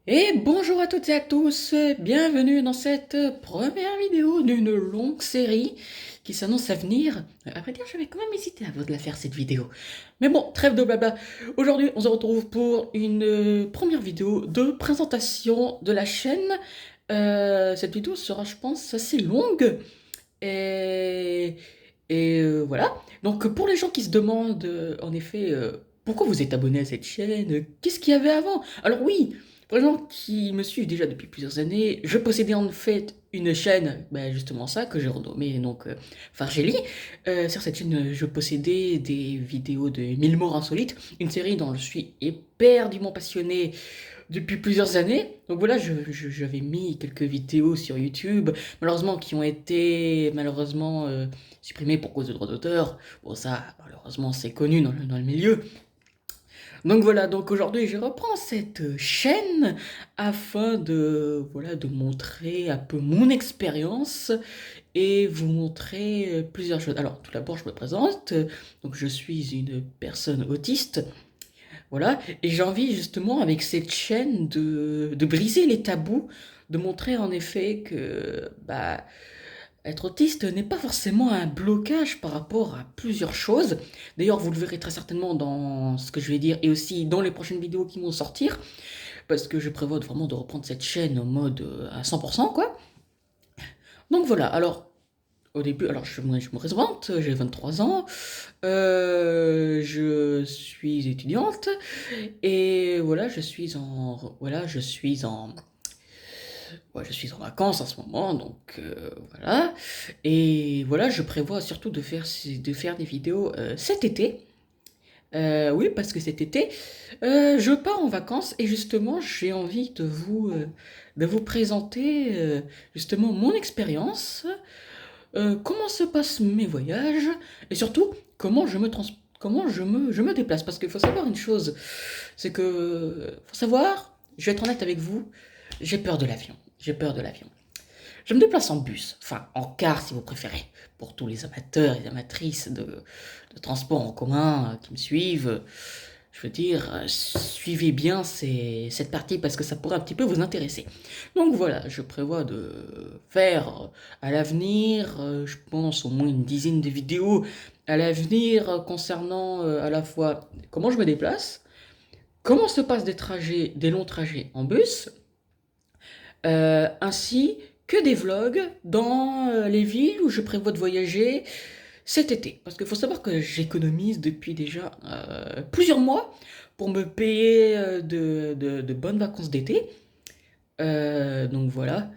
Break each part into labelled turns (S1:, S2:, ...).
S1: Et bonjour à toutes et à tous, bienvenue dans cette première vidéo d'une longue série qui s'annonce à venir. À vrai dire, j'avais quand même hésité avant de la faire cette vidéo. Mais bon, trêve de blabla. Aujourd'hui, on se retrouve pour une première vidéo de présentation de la chaîne. Cette vidéo sera, je pense, assez longue. Et, voilà. Donc, pour les gens qui se demandent, en effet, pourquoi vous êtes abonné à cette chaîne, qu'est-ce qu'il y avait avant? Alors oui, pour les gens qui me suivent déjà depuis plusieurs années, je possédais en fait une chaîne, justement ça, que j'ai renommée donc Fargelli. Sur cette chaîne, je possédais des vidéos de 1000 morts insolites, une série dont je suis éperdument passionné depuis plusieurs années. Donc voilà, j'avais mis quelques vidéos sur YouTube, malheureusement qui ont été supprimées pour cause de droits d'auteur. Bon ça, malheureusement, c'est connu dans le milieu. Donc voilà, donc aujourd'hui je reprends cette chaîne afin de, voilà, de montrer un peu mon expérience et vous montrer plusieurs choses. Alors tout d'abord je me présente, donc je suis une personne autiste, voilà, et j'ai envie justement avec cette chaîne de briser les tabous, de montrer en effet que être autiste n'est pas forcément un blocage par rapport à plusieurs choses. D'ailleurs, vous le verrez très certainement dans ce que je vais dire et aussi dans les prochaines vidéos qui vont sortir, parce que je prévois vraiment de reprendre cette chaîne en mode à 100%, quoi. Donc voilà, alors au début, alors je me présente, j'ai 23 ans, je suis étudiante et voilà, ouais, je suis en vacances en ce moment, donc voilà. Et voilà, je prévois surtout de faire des vidéos cet été. Oui, parce que cet été, je pars en vacances et justement, j'ai envie de vous présenter justement mon expérience, comment se passent mes voyages et surtout comment je me déplace. Parce qu'il faut savoir une chose, c'est que, faut savoir, je vais être honnête avec vous, j'ai peur de l'avion. J'ai peur de l'avion. Je me déplace en bus, enfin en car si vous préférez, pour tous les amateurs et amatrices de transport en commun qui me suivent. Je veux dire, suivez bien cette partie parce que ça pourrait un petit peu vous intéresser. Donc voilà, je prévois de faire à l'avenir, je pense au moins une dizaine de vidéos à l'avenir concernant à la fois comment je me déplace, comment se passent des longs trajets en bus, ainsi que des vlogs dans les villes où je prévois de voyager cet été. Parce qu'il faut savoir que j'économise depuis déjà plusieurs mois pour me payer de bonnes vacances d'été. Donc voilà.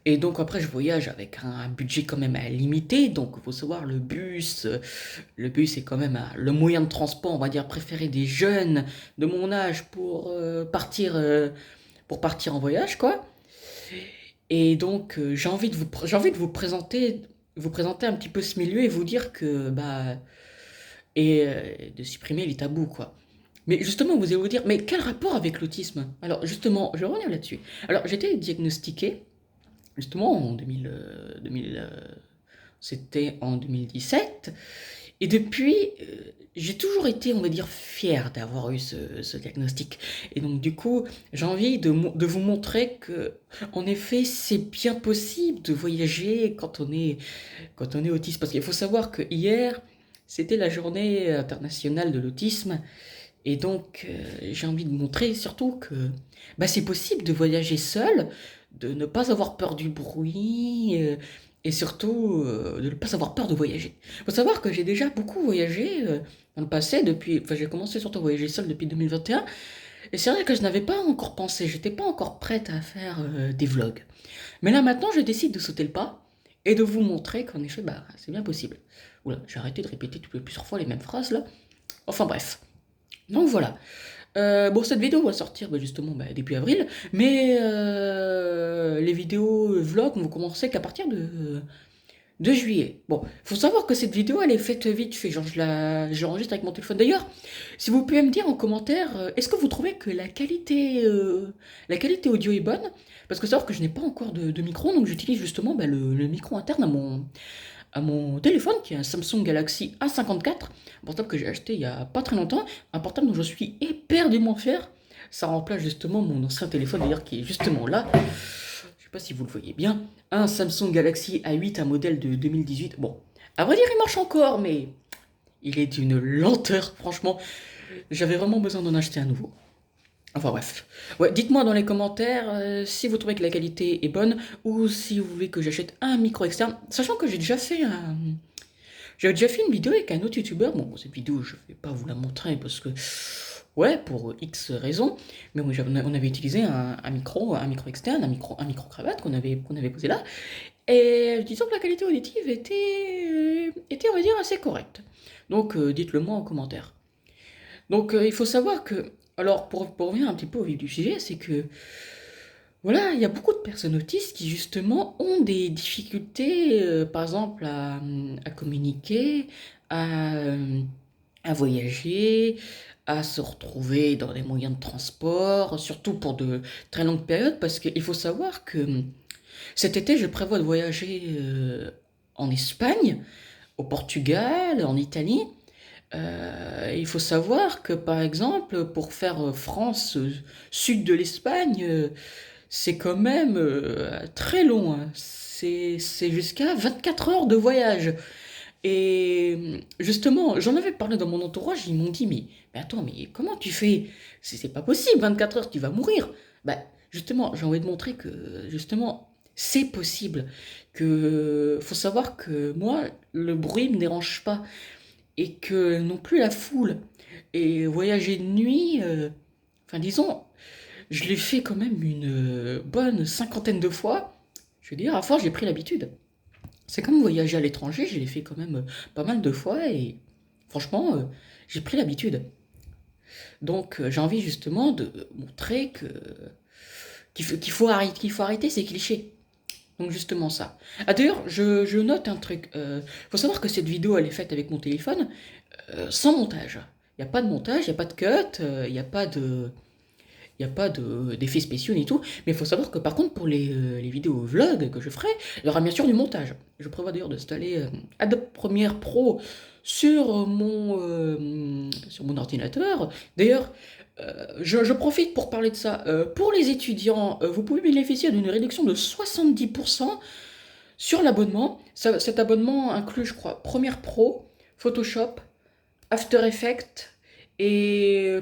S1: Et donc après je voyage avec un budget quand même limité. Donc il faut savoir le bus est quand même le moyen de transport, on va dire, préféré des jeunes de mon âge pour partir en voyage, quoi. Et donc, j'ai envie de vous présenter un petit peu ce milieu et vous dire que, de supprimer les tabous, quoi. Mais justement, vous allez vous dire, mais quel rapport avec l'autisme? Alors, justement, je vais revenir là-dessus. Alors, j'ai été diagnostiqué, justement, en 2000, c'était en 2017. Et depuis, j'ai toujours été, on va dire, fier d'avoir eu ce diagnostic. Et donc, du coup, j'ai envie de vous montrer que, en effet, c'est bien possible de voyager quand on est autiste. Parce qu'il faut savoir que hier, c'était la journée internationale de l'autisme. Et donc, j'ai envie de montrer surtout que c'est possible de voyager seul, de ne pas avoir peur du bruit, et surtout de ne pas avoir peur de voyager. Il faut savoir que j'ai déjà beaucoup voyagé dans le passé, enfin j'ai commencé surtout à voyager seul depuis 2021, et c'est vrai que je n'avais pas encore pensé, j'étais pas encore prête à faire des vlogs. Mais là maintenant, je décide de sauter le pas et de vous montrer qu'en effet, c'est bien possible. Oula, j'ai arrêté de répéter plusieurs fois les mêmes phrases là. Enfin bref. Donc voilà. Bon, cette vidéo va sortir justement début avril, mais les vidéos vlog vont commencer qu'à partir de juillet. Bon, faut savoir que cette vidéo elle est faite vite fait, genre je l'enregistre avec mon téléphone. D'ailleurs, si vous pouvez me dire en commentaire, est-ce que vous trouvez que la qualité audio est bonne? Parce que savoir que je n'ai pas encore de micro, donc j'utilise justement le micro interne à mon téléphone qui est un Samsung Galaxy A54, un portable que j'ai acheté il y a pas très longtemps, un portable dont je suis éperdument fier. Ça remplace justement mon ancien téléphone, d'ailleurs, qui est justement là. Je sais pas si vous le voyez bien. Un Samsung Galaxy A8, un modèle de 2018. Bon, à vrai dire, il marche encore, mais il est d'une lenteur, franchement. J'avais vraiment besoin d'en acheter un nouveau. Enfin bref. Ouais, dites-moi dans les commentaires si vous trouvez que la qualité est bonne ou si vous voulez que j'achète un micro externe. Sachant que j'avais déjà fait une vidéo avec un autre youtubeur. Bon, cette vidéo, je vais pas vous la montrer parce que, ouais, pour X raisons. Mais oui, on avait utilisé un micro externe, un micro cravate qu'on avait posé là. Et disons que la qualité auditive était, on va dire, assez correcte. Donc, dites-le moi en commentaire. Donc, il faut savoir que, alors, pour revenir un petit peu au vif du sujet, c'est que, voilà, il y a beaucoup de personnes autistes qui, justement, ont des difficultés, par exemple, à communiquer, à, euh, à voyager, à se retrouver dans des moyens de transport, surtout pour de très longues périodes, parce qu'il faut savoir que cet été, je prévois de voyager en Espagne, au Portugal, en Italie. Il faut savoir que, par exemple, pour faire France, sud de l'Espagne, c'est quand même très long, hein. C'est jusqu'à 24 heures de voyage. Et justement, j'en avais parlé dans mon entourage, ils m'ont dit, mais attends, mais comment tu fais? C'est pas possible, 24 heures, tu vas mourir. Bah, justement, j'ai envie de montrer que, justement, c'est possible. Que, faut savoir que moi, le bruit me dérange pas et que non plus la foule. Et voyager de nuit, enfin disons, je l'ai fait quand même une bonne cinquantaine de fois. Je veux dire, à force, j'ai pris l'habitude. C'est comme voyager à l'étranger, je l'ai fait quand même pas mal de fois et franchement, j'ai pris l'habitude. Donc, j'ai envie justement de montrer qu'il faut arrêter ces clichés. Donc justement ça. Ah d'ailleurs, je note un truc. Faut savoir que cette vidéo, elle est faite avec mon téléphone, sans montage. Il n'y a pas de montage, il n'y a pas de cut, il n'y a pas de, il n'y a pas d'effets spéciaux ni tout. Mais il faut savoir que par contre, pour les vidéos vlog que je ferai, il y aura bien sûr du montage. Je prévois d'ailleurs d'installer Adobe Premiere Pro sur mon ordinateur. D'ailleurs, je profite pour parler de ça. Pour les étudiants, vous pouvez bénéficier d'une réduction de 70% sur l'abonnement. Cet abonnement inclut, je crois, Premiere Pro, Photoshop, After Effects et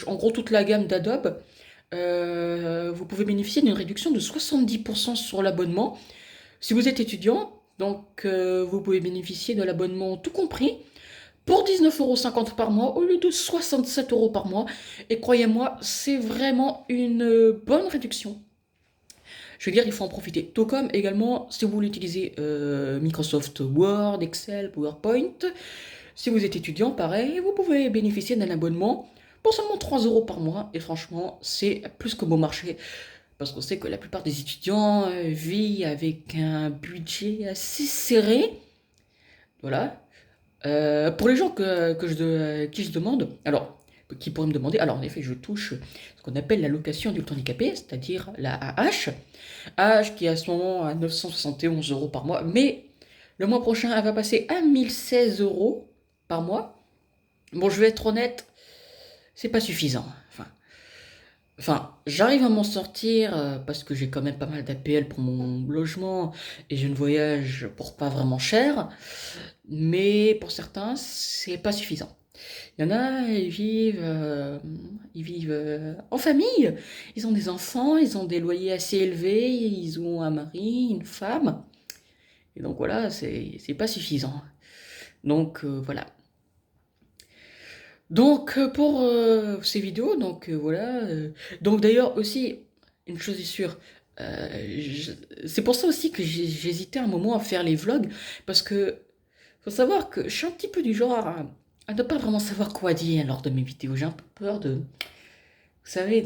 S1: en gros toute la gamme d'Adobe. Vous pouvez bénéficier d'une réduction de 70% sur l'abonnement. Si vous êtes étudiant, donc vous pouvez bénéficier de l'abonnement tout compris pour 19,50 € par mois au lieu de 67 € par mois. Et croyez-moi, c'est vraiment une bonne réduction. Je veux dire, il faut en profiter. Tout comme également, si vous voulez utiliser Microsoft Word, Excel, PowerPoint, si vous êtes étudiant, pareil, vous pouvez bénéficier d'un abonnement pour seulement 3 € par mois. Et franchement, c'est plus que bon marché. Parce qu'on sait que la plupart des étudiants vivent avec un budget assez serré. Voilà. Pour les gens qui je demande, alors, qui pourraient me demander, alors en effet, je touche ce qu'on appelle l'allocation adulte handicapé, c'est-à-dire la AH. AH qui est à ce moment à 971 € par mois, mais le mois prochain, elle va passer à 1016 € par mois. Bon, je vais être honnête, c'est pas suffisant. Enfin, j'arrive à m'en sortir parce que j'ai quand même pas mal d'APL pour mon logement et je ne voyage pour pas vraiment cher. Mais pour certains, c'est pas suffisant. Il y en a, ils vivent en famille. Ils ont des enfants, ils ont des loyers assez élevés, ils ont un mari, une femme. Et donc voilà, c'est pas suffisant. Donc voilà. Donc pour ces vidéos, donc voilà. Donc d'ailleurs aussi, une chose est sûre, c'est pour ça aussi que j'hésitais un moment à faire les vlogs, parce que faut savoir que je suis un petit peu du genre à ne pas vraiment savoir quoi dire lors de mes vidéos. J'ai un peu peur vous savez,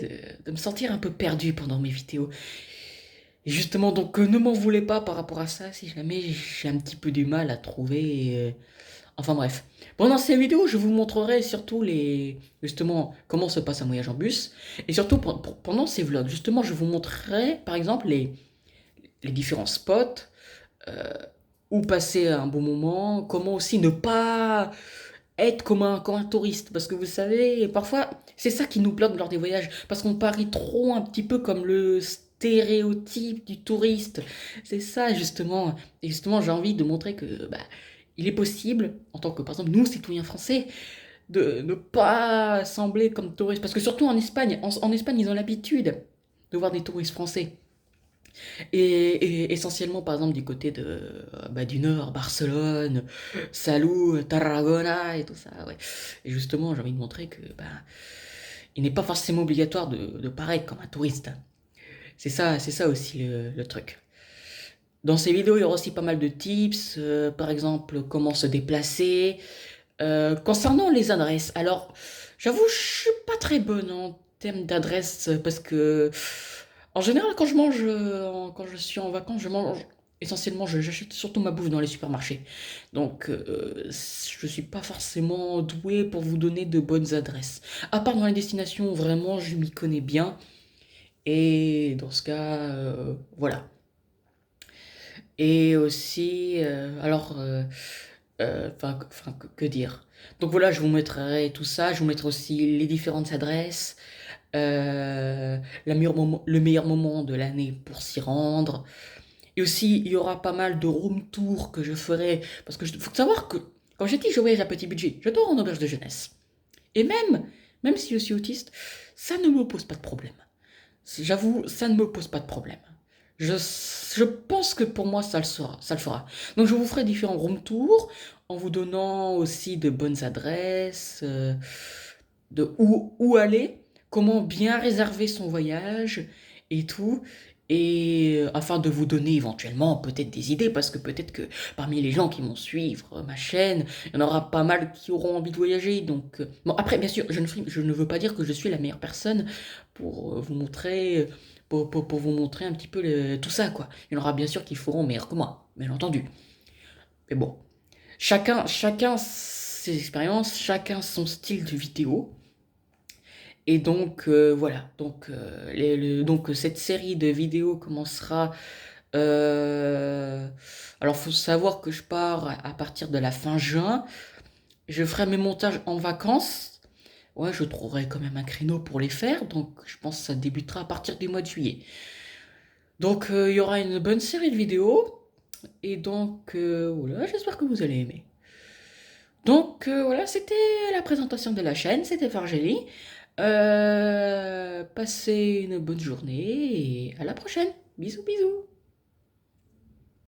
S1: de me sentir un peu perdu pendant mes vidéos. Et justement, donc ne m'en voulez pas par rapport à ça, si jamais j'ai un petit peu du mal à trouver. Enfin bref. Pendant ces vidéos, je vous montrerai surtout justement comment se passe un voyage en bus. Et surtout pendant ces vlogs, justement, je vous montrerai par exemple les différents spots, où passer un bon moment, comment aussi ne pas être comme un touriste. Parce que vous savez, parfois, c'est ça qui nous bloque lors des voyages. Parce qu'on parie trop un petit peu comme le stéréotype du touriste. C'est ça, justement. Et justement, j'ai envie de montrer que bah, il est possible, en tant que, par exemple, nous, citoyens français, de ne pas sembler comme touristes. Parce que surtout en Espagne, en Espagne, ils ont l'habitude de voir des touristes français. Et essentiellement, par exemple, du côté du nord, Barcelone, Salou, Tarragona et tout ça, ouais. Et justement, j'ai envie de montrer que il n'est pas forcément obligatoire de paraître comme un touriste. C'est ça aussi le truc. Dans ces vidéos, il y aura aussi pas mal de tips, par exemple, comment se déplacer. Concernant les adresses, alors, j'avoue, je suis pas très bonne en termes d'adresse parce que, en général, quand je suis en vacances, je mange essentiellement, j'achète surtout ma bouffe dans les supermarchés. Donc, je suis pas forcément doué pour vous donner de bonnes adresses. À part dans les destinations, où vraiment, je m'y connais bien. Et dans ce cas, voilà. Et aussi, que dire? Donc voilà, je vous mettrai tout ça, je vous mettrai aussi les différentes adresses, le meilleur moment de l'année pour s'y rendre. Et aussi, il y aura pas mal de room tours que je ferai, parce que faut savoir que quand j'ai dit que je voyage à petit budget, je dors en auberge de jeunesse. Et même si je suis autiste, ça ne me pose pas de problème. J'avoue, ça ne me pose pas de problème. Je, je pense que pour moi, ça le fera. Donc, je vous ferai différents room tours en vous donnant aussi de bonnes adresses, de où aller, comment bien réserver son voyage et tout. Et afin de vous donner éventuellement peut-être des idées, parce que peut-être que parmi les gens qui vont suivre ma chaîne, il y en aura pas mal qui auront envie de voyager. Donc, bon, après, bien sûr, je ne veux pas dire que je suis la meilleure personne pour vous montrer, pour vous montrer un petit peu tout ça, quoi. Il y en aura bien sûr qui feront meilleur que moi, bien entendu. Mais bon, chacun ses expériences, chacun son style de vidéo. Et donc, voilà. Donc, donc, cette série de vidéos commencera. euh, Alors, faut savoir que je pars à partir de la fin juin. Je ferai mes montages en vacances. Ouais, je trouverai quand même un créneau pour les faire, donc je pense que ça débutera à partir du mois de juillet. Donc il y aura une bonne série de vidéos, et donc voilà, j'espère que vous allez aimer. Donc voilà, c'était la présentation de la chaîne, c'était Fargeli. Passez une bonne journée, et à la prochaine. Bisous, bisous.